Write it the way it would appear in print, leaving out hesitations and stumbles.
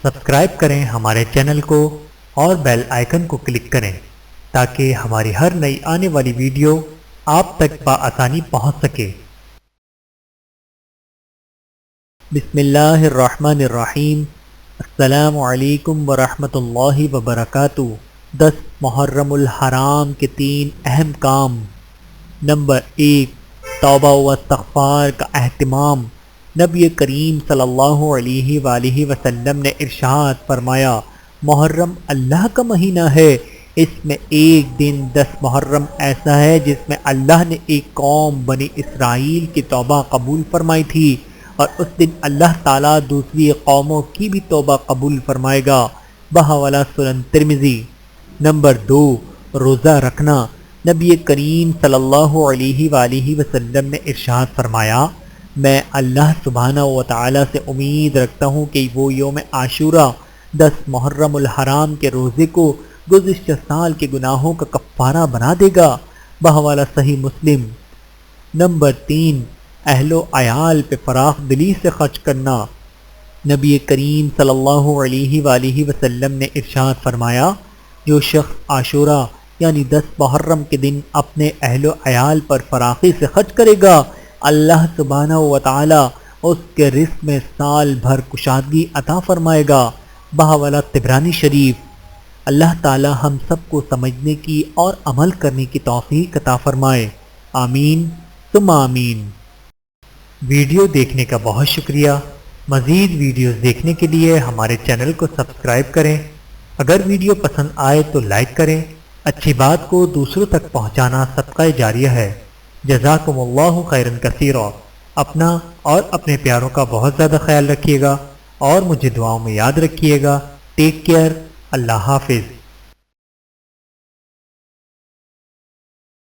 Subscribe کریں ہمارے channel کو اور بیل آئیکن کو کلک کریں تاکہ ہماری ہر نئی آنے والی ویڈیو آپ تک بآسانی پہنچ سکے۔ بسم اللہ الرحمن الرحیم۔ السلام علیکم ورحمۃ اللہ وبرکاتہ۔ 10 محرم الحرام کے 3 اہم کام۔ نمبر 1، توبہ و استغفار کا اہتمام۔ نبی کریم صلی اللہ علیہ وآلہ وسلم نے ارشاد فرمایا، محرم اللہ کا مہینہ ہے، اس میں ایک دن 10 محرم ایسا ہے جس میں اللہ نے ایک قوم بنی اسرائیل کی توبہ قبول فرمائی تھی، اور اس دن اللہ تعالیٰ دوسری قوموں کی بھی توبہ قبول فرمائے گا۔ بحوالہ سنن ترمذی۔ نمبر 2، روزہ رکھنا۔ نبی کریم صلی اللہ علیہ وآلہ وسلم نے ارشاد فرمایا، میں اللہ سبحانہ و تعالیٰ سے امید رکھتا ہوں کہ وہ یوم عاشوراء 10 محرم الحرام کے روزے کو گزشتہ سال کے گناہوں کا کفارہ بنا دے گا۔ بحوالہ صحیح مسلم۔ نمبر 3، اہل و عیال پہ فراخ دلی سے خرچ کرنا۔ نبی کریم صلی اللہ علیہ وآلہ وسلم نے ارشاد فرمایا، جو شخص عاشوراء یعنی 10 محرم کے دن اپنے اہل و عیال پر فراخی سے خرچ کرے گا، اللہ سبحانہ و تعالی اس کے رزق میں سال بھر کشادگی عطا فرمائے گا۔ بحوالہ طبرانی شریف۔ اللہ تعالی ہم سب کو سمجھنے کی اور عمل کرنے کی توفیق عطا فرمائے، آمین ثم آمین۔ ویڈیو دیکھنے کا بہت شکریہ۔ مزید ویڈیوز دیکھنے کے لیے ہمارے چینل کو سبسکرائب کریں۔ اگر ویڈیو پسند آئے تو لائک کریں۔ اچھی بات کو دوسروں تک پہنچانا صدقہ جاریہ ہے۔ جزاکم اللہ خیرا کثیرا۔ اپنا اور اپنے پیاروں کا بہت زیادہ خیال رکھیے گا اور مجھے دعاؤں میں یاد رکھیے گا۔ Take care. اللہ حافظ۔